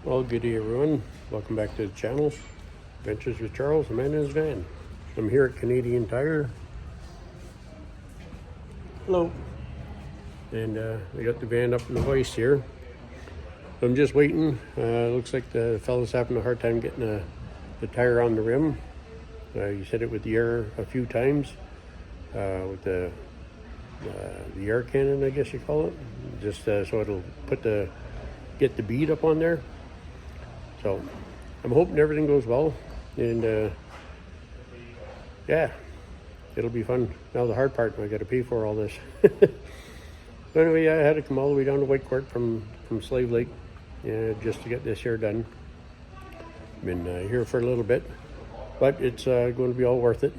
Well, good day everyone. Welcome back to the channel. Adventures with Charles, the man in his van. I'm here at Canadian Tire. Hello. And we got the van up in the hoist here. I'm just waiting. Looks like the fella's having a hard time getting the tire on the rim. You hit it with the air a few times with the air cannon, I guess you call it. Just so it'll get the bead up on there. So I'm hoping everything goes well, and yeah, it'll be fun. Now the hard part, I got to pay for all this. So anyway, I had to come all the way down to Whitecourt from Slave Lake just to get this here done. Been here for a little bit, but it's going to be all worth it.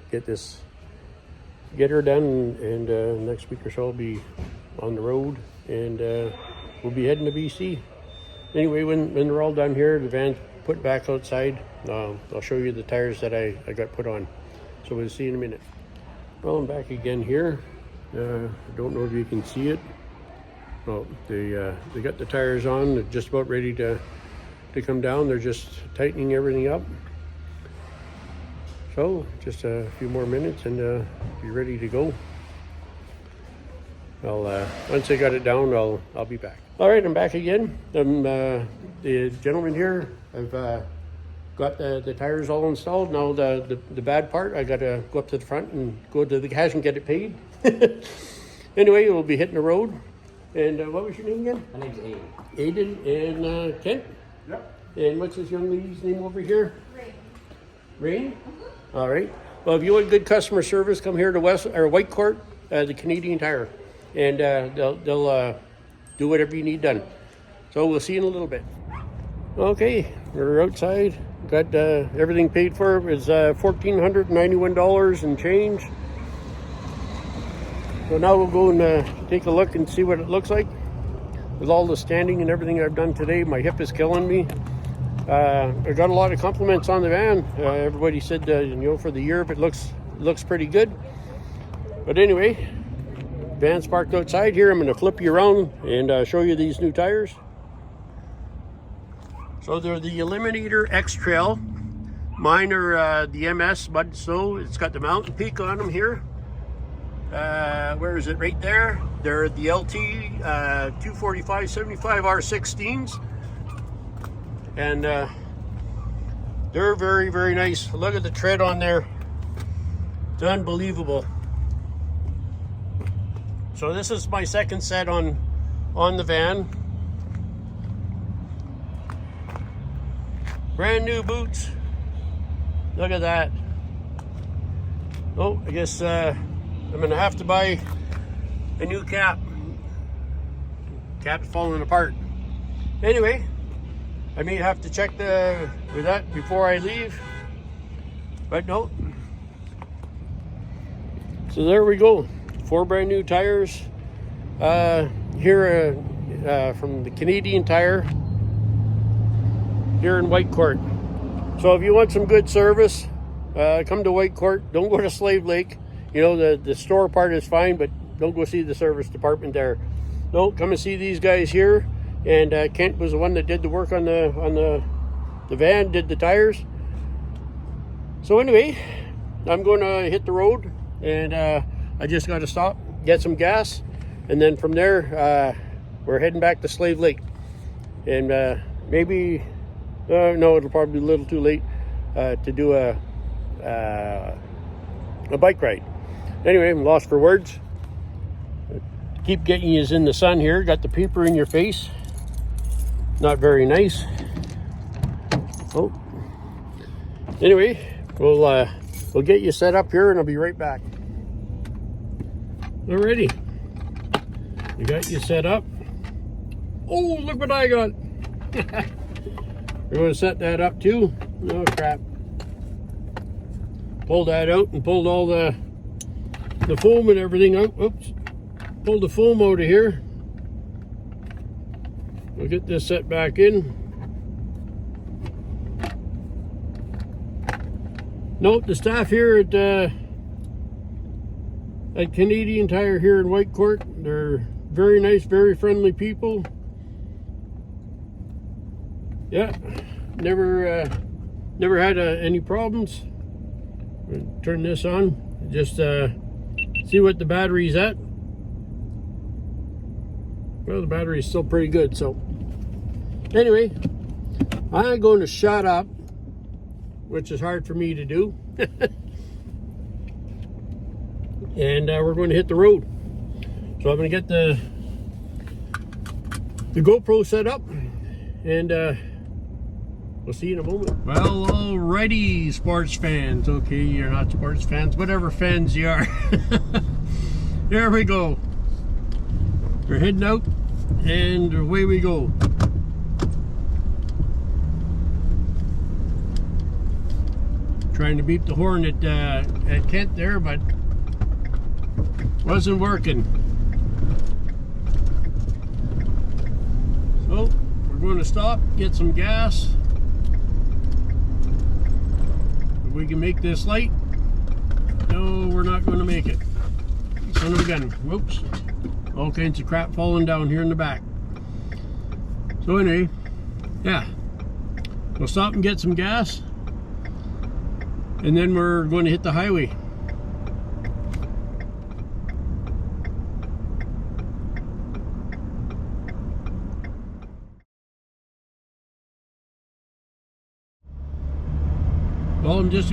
Get her done, and next week or so I'll be on the road, and we'll be heading to BC. Anyway, when they're all done here, the van's put back outside. I'll show you the tires that I got put on. So we'll see in a minute. Well, I'm back again here. I don't know if you can see it. Well, they got the tires on. They're just about ready to come down. They're just tightening everything up. So just a few more minutes and be ready to go. Once I got it down, I'll be back. All right, I'm back again. The gentleman here, I've got the tires all installed. Now the bad part, I got to go up to the front and go to the cash and get it paid. Anyway, we'll be hitting the road. And what was your name again? My name's Aiden. Aiden and Kent? Yep. And what's this young lady's name over here? Rain. Rain? Mm-hmm. All right. Well, if you want good customer service, come here to Whitecourt, the Canadian Tire, and they'll do whatever you need done. So we'll see you in a little bit. Okay, we're outside. Got everything paid for. It was $1,491 and change. So now we'll go and take a look and see what it looks like. With all the standing and everything I've done today, my hip is killing me. I got a lot of compliments on the van. Everybody said, for the year, it looks pretty good. But anyway, van's parked outside here. I'm going to flip you around and show you these new tires. So they're the Eliminator X Trail. Mine are the MS Mud Snow. It's got the Mountain Peak on them here. Where is it? Right there. They're the LT 245/75 R16s. And they're very, very nice. Look at the tread on there. It's unbelievable. So this is my second set on the van. Brand new boots. Look at that. Oh, I guess I'm gonna have to buy a new cap. Cap's falling apart. Anyway, I may have to check with that before I leave, but no. So there we go. 4 brand new tires here from the Canadian Tire here in Whitecourt. So if you want some good service, come to Whitecourt. Don't go to Slave Lake. The store part is fine, but don't go see the service department there. No, come and see these guys here. And Kent was the one that did the work on the van, did the tires. So anyway, I'm going to hit the road, and I just got to stop, get some gas, and then from there we're heading back to Slave Lake. And maybe no, it'll probably be a little too late to do a bike ride. Anyway, I'm lost for words. Keep getting you in the sun here. Got the peeper in your face. Not very nice. Oh. Anyway, we'll get you set up here, and I'll be right back. Alrighty. We got you set up. Oh, look what I got. We're going to set that up too. Oh crap. Pulled that out and pulled all the foam and everything out. Oops. Pulled the foam out of here. We'll get this set back in. Note the staff here at Canadian Tire here in Whitecourt. They're very nice, very friendly people. Yeah, never had any problems. Turn this on, just see what the battery's at. Well, the battery's still pretty good. So anyway, I'm going to shut up, which is hard for me to do. And we're going to hit the road. So I'm going to get the GoPro set up, and we'll see you in a moment. Well, alrighty, sports fans. Okay, you're not sports fans, whatever fans you are. There we go. We're heading out, and away we go. Trying to beep the horn at Kent there, but wasn't working. So we're going to stop, get some gas. If we can make this light. No, we're not going to make it. Son of a gun. Whoops. All kinds of crap falling down here in the back. So anyway, yeah. We'll stop and get some gas. And then we're going to hit the highway. Well, I'm just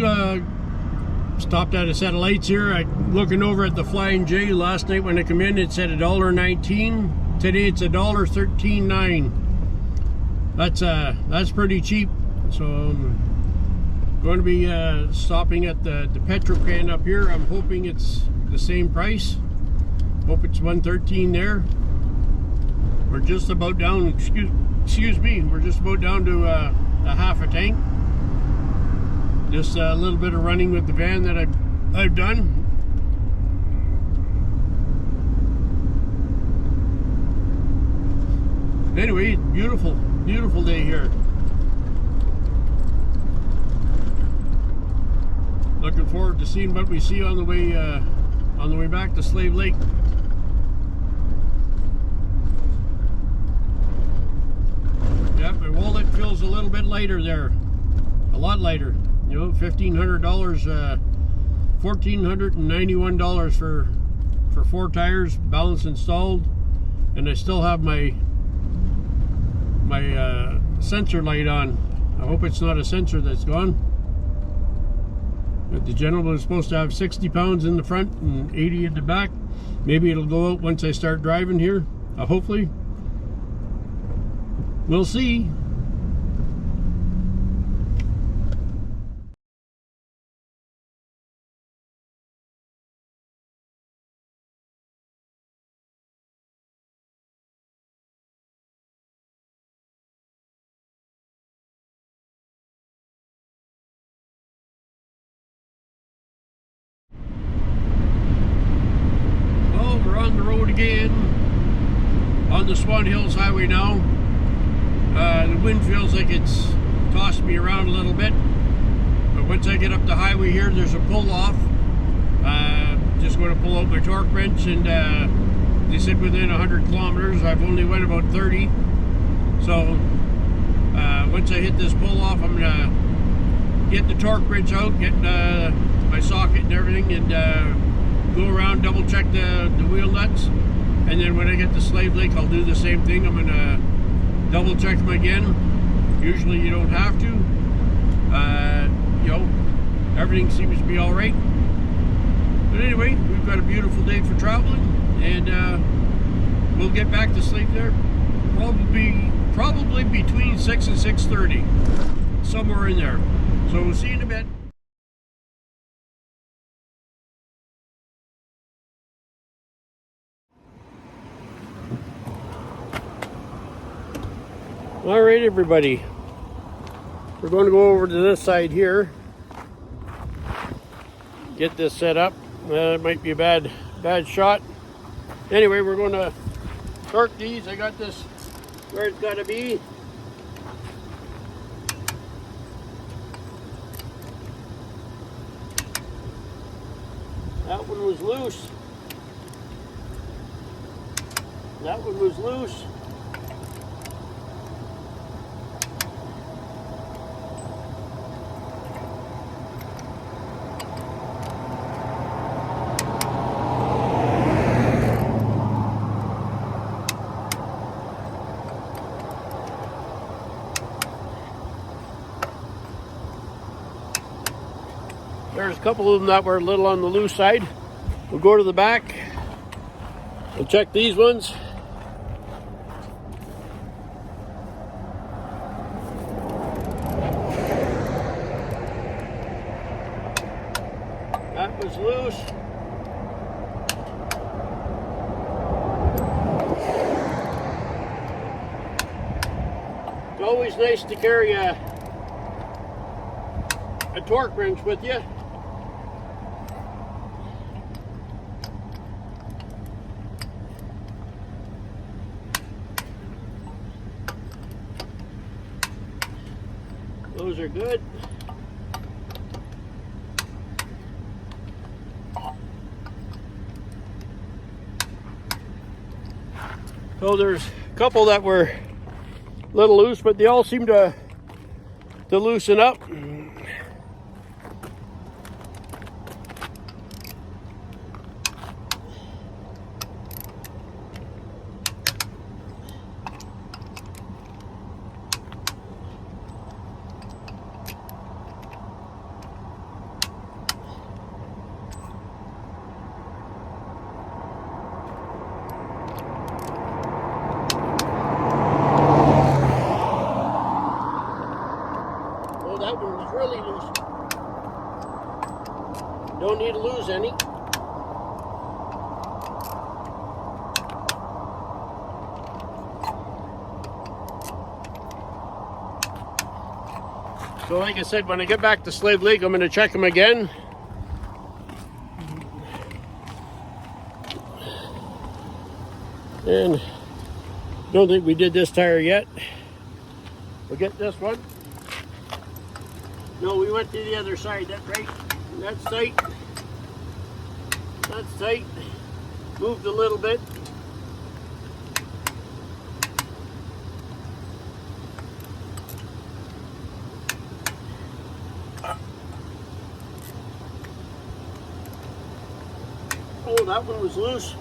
stopped at a set of lights here. I'm looking over at the Flying J. Last night when I come in, it said $1.19. Today it's $1.13.9. That's pretty cheap. So I'm going to be stopping at the petrol can up here. I'm hoping it's the same price. Hope it's $1.13 there. We're just about down. Excuse me. We're just about down to a half a tank. Just a little bit of running with the van that I've done. Anyway, beautiful day here. Looking forward to seeing what we see on the way back to Slave Lake. Yep, my wallet feels a little bit lighter there, a lot lighter. You know, $1,500, $1,491 for 4 tires, balance installed, and I still have my sensor light on. I hope it's not a sensor that's gone. But the gentleman was supposed to have 60 pounds in the front and 80 in the back. Maybe it'll go out once I start driving here. Hopefully. We'll see. On the road again on the Swan Hills Highway now. The wind feels like it's tossed me around a little bit, but once I get up the highway here, there's a pull off. Just going to pull out my torque wrench, and they said within 100 kilometers. I've only went about 30, so once I hit this pull off, I'm gonna get the torque wrench out, get my socket and everything, and go around, double check the wheel nuts, and then when I get to Slave Lake, I'll do the same thing. I'm gonna double check them again. Usually you don't have to. You know, everything seems to be all right. But anyway, we've got a beautiful day for traveling, and we'll get back to sleep there probably between 6 and 6:30, somewhere in there. So we'll see you in a bit. All right, everybody, we're going to go over to this side here, get this set up. It might be a bad shot. Anyway, we're going to torque these. I got this where it's got to be. That one was loose. That one was loose. There's a couple of them that were a little on the loose side. We'll go to the back and check these ones. That was loose. It's always nice to carry a torque wrench with you. Those are good. So there's a couple that were a little loose, but they all seem to loosen up. That one was really loose. Don't need to lose any. So like I said, when I get back to Slave Lake, I'm going to check them again. And don't think we did this tire yet. We'll get this one. No, we went to the other side. That's right. That's tight. That's tight. Moved a little bit. Oh, that one was loose.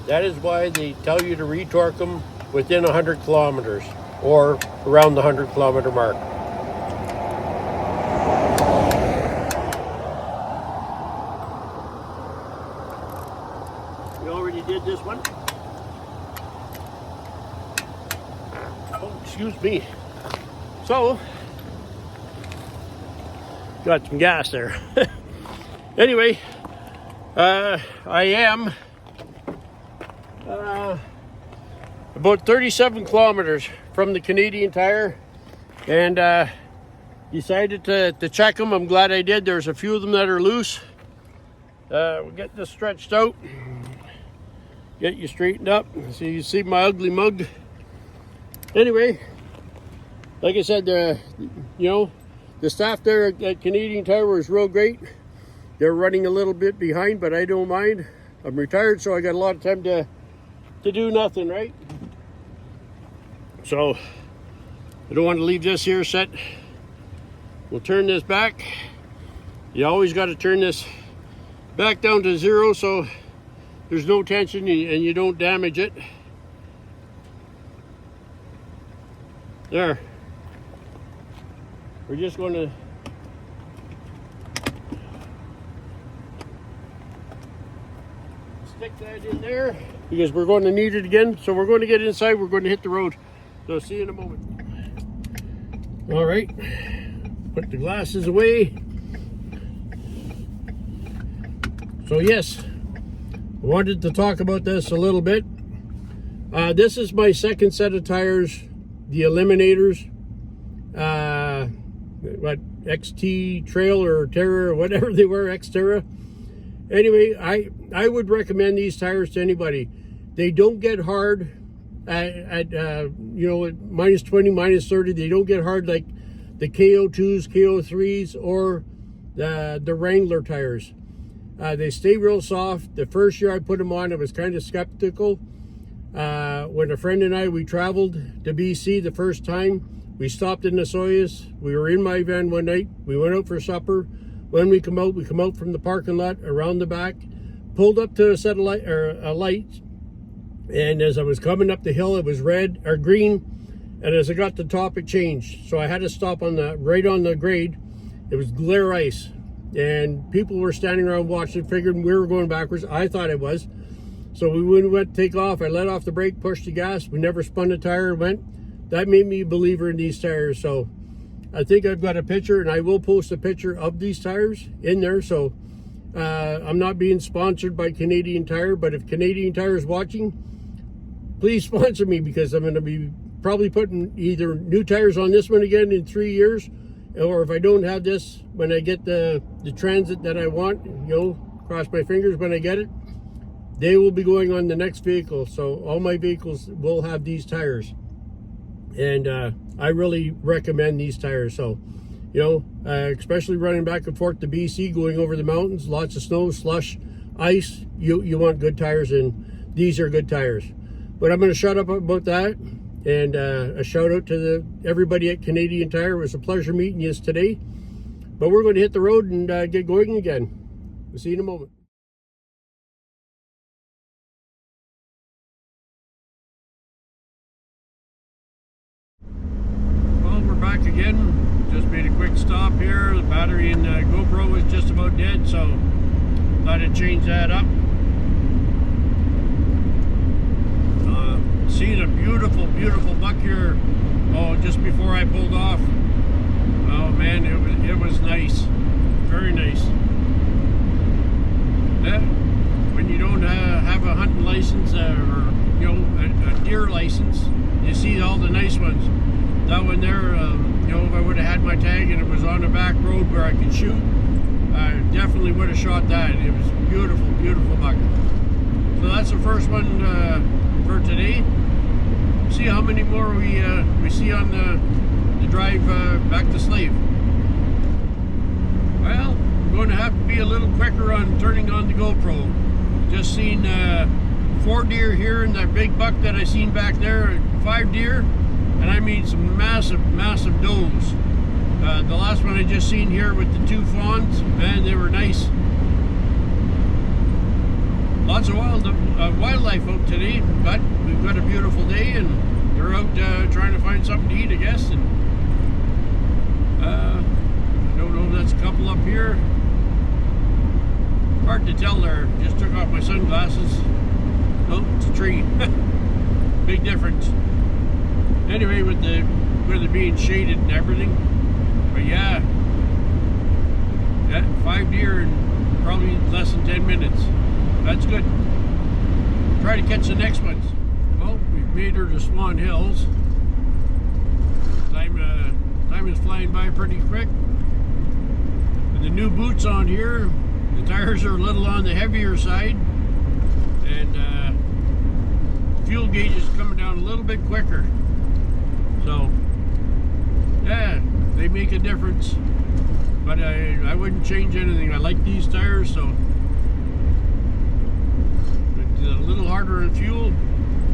That is why they tell you to retorque them within 100 kilometers or around the 100 kilometer mark. We already did this one. Oh, excuse me. So, got some gas there. Anyway, I am about 37 kilometers from the Canadian Tire, and decided to check them. I'm glad I did. There's a few of them that are loose. We'll get this stretched out, get you straightened up so you see my ugly mug. Anyway, like I said, you know, the staff there at Canadian Tire was real great. They're running a little bit behind, but I don't mind. I'm retired, so I got a lot of time to do nothing, right? So I don't want to leave this here set. We'll turn this back. You always got to turn this back down to zero so there's no tension and you don't damage it. There. We're just going to stick that in there because we're going to need it again. So we're going to get inside. We're going to hit the road. So see you in a moment. All right. Put the glasses away. So yes, I wanted to talk about this a little bit. This is my second set of tires, the Eliminators. What, XT Trail or Terra or whatever they were, Xterra. Anyway, I would recommend these tires to anybody. They don't get hard at you know, at minus 20, minus 30. They don't get hard like the KO2s, KO3s, or the Wrangler tires. They stay real soft. The first year I put them on, I was kind of skeptical. When a friend and I, we traveled to BC the first time. We stopped in Nasoyas. We were in my van one night. We went out for supper. When we come out from the parking lot around the back, pulled up to a set of light, or a light, and as I was coming up the hill, it was red or green, and as I got to the top, it changed. So I had to stop on right on the grade. It was glare ice. and people were standing around watching, figuring we were going backwards. I thought it was. So we went to take off. I let off the brake, pushed the gas. We never spun a tire, went. That made me a believer in these tires. So I think I've got a picture, and I will post a picture of these tires in there. So I'm not being sponsored by Canadian Tire, but if Canadian Tire is watching, please sponsor me, because I'm going to be probably putting either new tires on this one again in 3 years, or if I don't have this, when I get the Transit that I want, cross my fingers when I get it, they will be going on the next vehicle. So all my vehicles will have these tires, and I really recommend these tires. So especially running back and forth to BC, going over the mountains, lots of snow, slush, ice, you want good tires, and these are good tires. But I'm going to shut up about that, and a shout out to everybody at Canadian Tire. It was a pleasure meeting you today, but we're going to hit the road and get going again. We'll see you in a moment. Well, we're back again. Just made a quick stop here. The battery in the GoPro was just about dead, so thought I'd change that up. Seen a beautiful, beautiful buck here. Oh, just before I pulled off. Oh man, it was nice, very nice. When you don't have a hunting license or a deer license, you see all the nice ones. That one there, if I would have had my tag and it was on a back road where I could shoot, I definitely would have shot that. It was beautiful, beautiful buck. So that's the first one for today. See how many more we see on the drive back to Slave. Well, I'm going to have to be a little quicker on turning on the GoPro. Just seen 4 deer here, and that big buck that I seen back there, 5 deer, and I mean some massive, massive does. The last one I just seen here with the 2 fawns, man, they were nice. Lots of wildlife out today, but we've got a beautiful day, and they're out trying to find something to eat, I guess. And I don't know if that's a couple up here. Hard to tell there. Just took off my sunglasses. Oh, it's a tree. Big difference. Anyway, with it being shaded and everything. But yeah, 5 deer in probably less than 10 minutes. That's good. Try to catch the next ones. Well, we've made her to Swan Hills. Time is flying by pretty quick. With the new boots on here, the tires are a little on the heavier side, and fuel gauge is coming down a little bit quicker. So, yeah, they make a difference. But I wouldn't change anything. I like these tires, so. A little harder on fuel.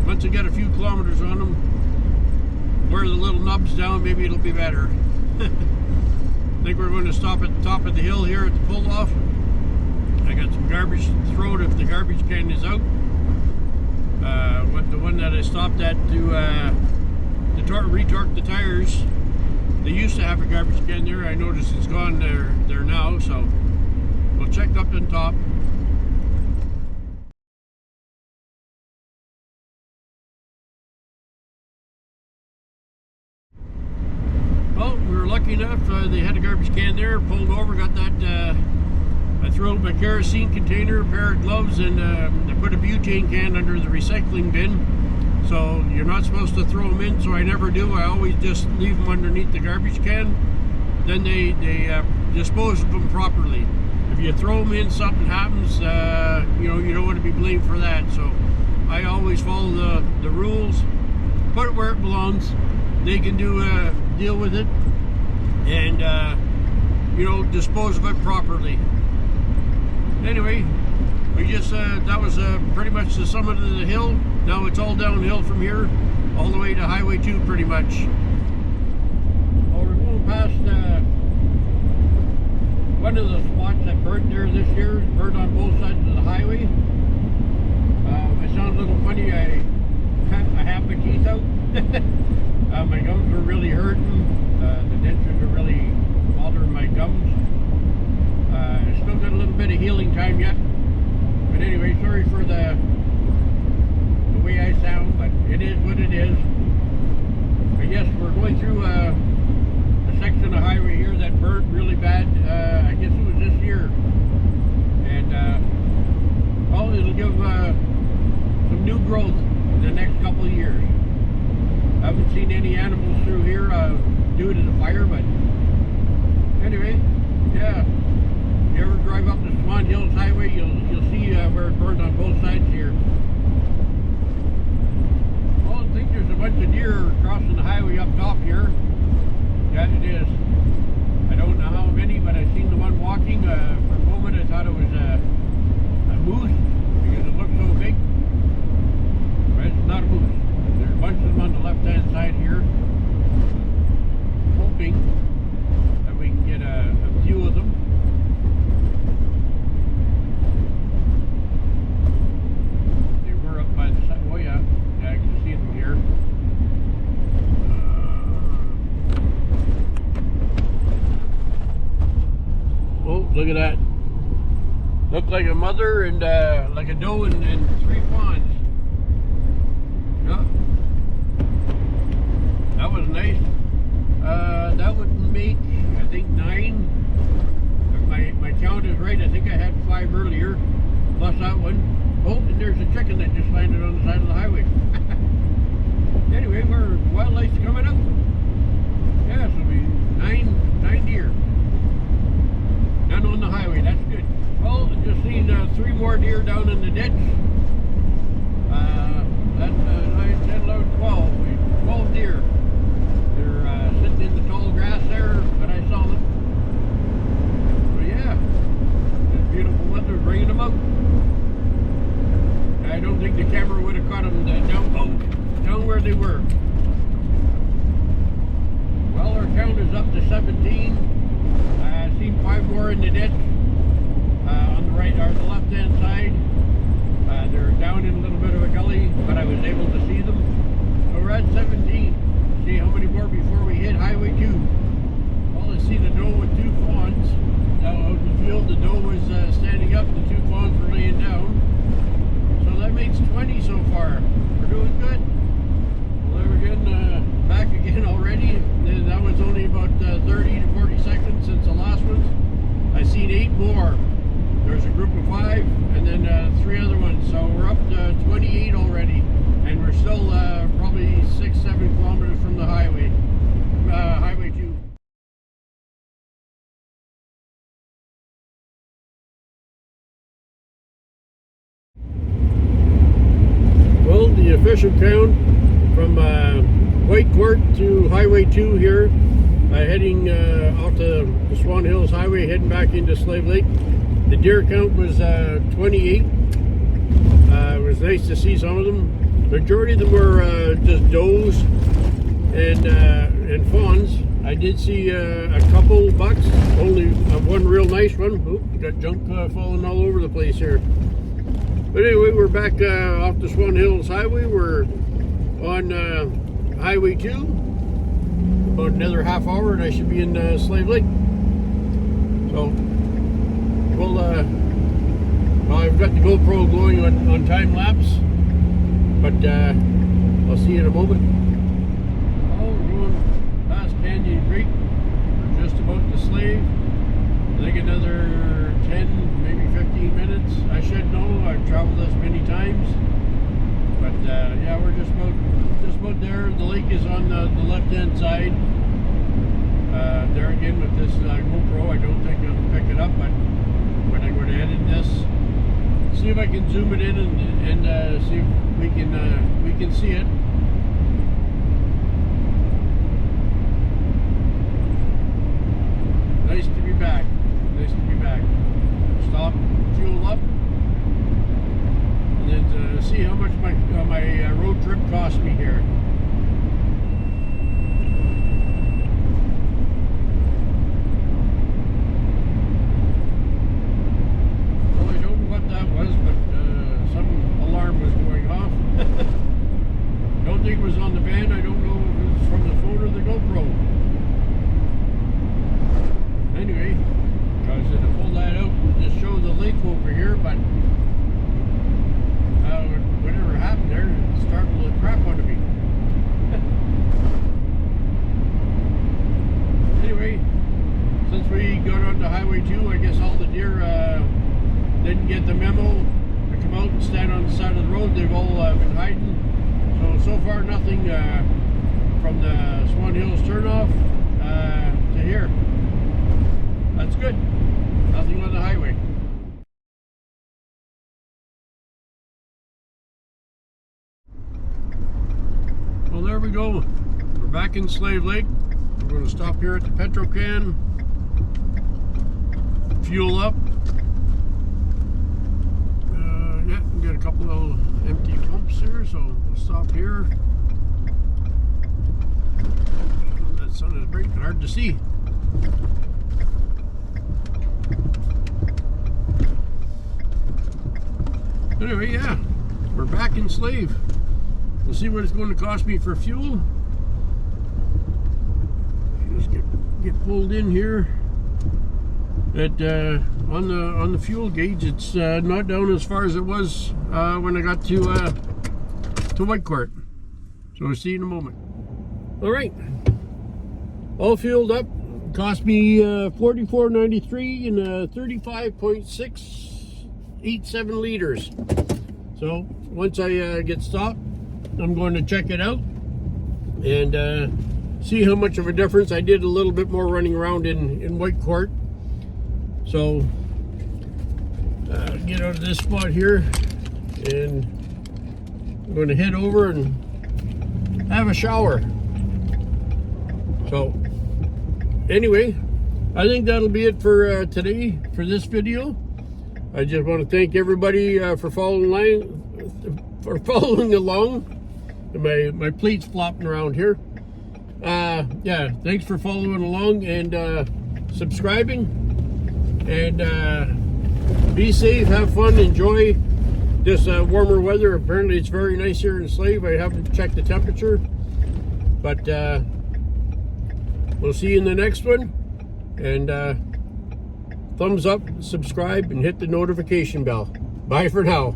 Once I get a few kilometers on them, wear the little nubs down, maybe it'll be better. I think we're going to stop at the top of the hill here at the pull-off. I got some garbage to throw if the garbage can is out. The one that I stopped at to retorque the tires, they used to have a garbage can there. I noticed it's gone there now, so we'll check up on top. Well, we were lucky enough, they had a garbage can there, pulled over, got that, I threw out my kerosene container, a pair of gloves, and I put a butane can under the recycling bin. So you're not supposed to throw them in, so I never do. I always just leave them underneath the garbage can. Then they dispose of them properly. If you throw them in, something happens, you don't want to be blamed for that. So I always follow the rules, put it where it belongs. They can deal with it, and dispose of it properly. Anyway, we just that was pretty much the summit of the hill. Now it's all downhill from here, all the way to Highway 2, pretty much. Well, we're going past one of the spots that burnt there this year. Burnt on both sides of the highway. I sound a little funny. I have my teeth out. My gums were really hurting. The dentures were really bothering my gums. still got a little bit of healing time yet. But anyway, sorry for the way I sound, but it is what it is. I guess we're going through a section of highway here that burned really bad. I guess it was this year. And well, it'll give some new growth in the next couple of years. I haven't seen any animals through here due to the fire, but anyway, yeah. If you ever drive up the Swan Hills Highway, you'll see where it burned on both sides here. Well, I think there's a bunch of deer crossing the highway up top here. Yeah, it is. I don't know how many, but I seen the one walking. For a moment, I thought it was a moose because it looked so big. But it's not a moose. There's a bunch of them on the left-hand side here. Hoping that we can get a few of them. They were up by the side. Oh yeah, I can see them here. Oh, look at that. Looked like a mother and like a doe and 3 fawns. Yeah. That was nice. That would make, I think, 9. If my count is right, I think I had 5 earlier, plus that one. Oh, and there's a chicken that just landed on the side of the highway. Anyway, wildlife's coming up. Yeah, so it'll be 9 deer. None on the highway, that's good. Well, I just seen 3 more deer down in the ditch. That's 9, 10, 11, 12. We 12 deer. They're sitting in the tall grass there, but I saw them. So yeah, it's beautiful weather bringing them out. I don't think the camera would have caught them down where they were. Well, our count is up to 17. I've seen 5 more in the ditch on the right or the left hand side. They're down in a little bit of a gully, but I was able to see them. So we're at 17. See how many more before we hit Highway 2. Well, I see the doe with 2 fawns. Now out in the field, the doe was standing up, the 2 fawns were laying down. So that makes 20 so far. We're doing good. Well, we're getting back again already. And that was only about 30 to 40 seconds since the last one. I seen 8 more. There's a group of 5 and then 3 other ones. So we're up to 28 already. And we're still probably 6-7 kilometers from the highway. Highway 2. Well, the official count from Whitecourt to Highway 2 here, heading off the Swan Hills Highway, heading back into Slave Lake. The deer count was 28. It was nice to see some of them. Majority of them were just does and fawns. I did see a couple bucks, only one real nice one. Oop, got junk falling all over the place here. But anyway, we're back off the Swan Hills Highway. We're on Highway 2. About another half hour and I should be in Slave Lake. So, well, I've got the GoPro going on time lapse, but I'll see you in a moment. Oh, we're going past Canyon Creek. We're just about to Slave. I think another 10, maybe 15 minutes. I should know. I've traveled this many times. But yeah, we're just about there. The lake is on the left-hand side. There again with this GoPro, I don't think it'll pick it up, but when I go to edit this, see if I can zoom it in and see if we can see it. Nice to be back. Nice to be back. Stop, fuel up, and then see how much my road trip cost me here. Well, I don't know what that was, but some alarm was going off. get the memo to come out and stand on the side of the road. They've all been hiding. So far nothing from the Swan Hills turnoff to here. That's good. Nothing on the highway. Well, there we go. We're back in Slave Lake. We're going to stop here at the Petro Can, fuel up. Yeah, we got a couple of empty pumps here, so we'll stop here. That sun is bright and hard to see. Anyway, yeah, we're back in Slave. We'll see what it's going to cost me for fuel. Just get pulled in here. On the fuel gauge, it's not down as far as it was when I got to Whitecourt. So we'll see you in a moment. All right, all fueled up. Cost me $44.93 and 35.687 liters. So once I get stopped, I'm going to check it out and see how much of a difference. I did a little bit more running around in Whitecourt. So get out of this spot here, and I'm going to head over and have a shower. So anyway, I think that'll be it for today, for this video. I just want to thank everybody for following along. My plate's flopping around here. Yeah, thanks for following along and subscribing. And be safe, have fun, enjoy this warmer weather. Apparently it's very nice here in Slave. I haven't checked the temperature, but we'll see you in the next one. And thumbs up, subscribe, and hit the notification bell. Bye for now.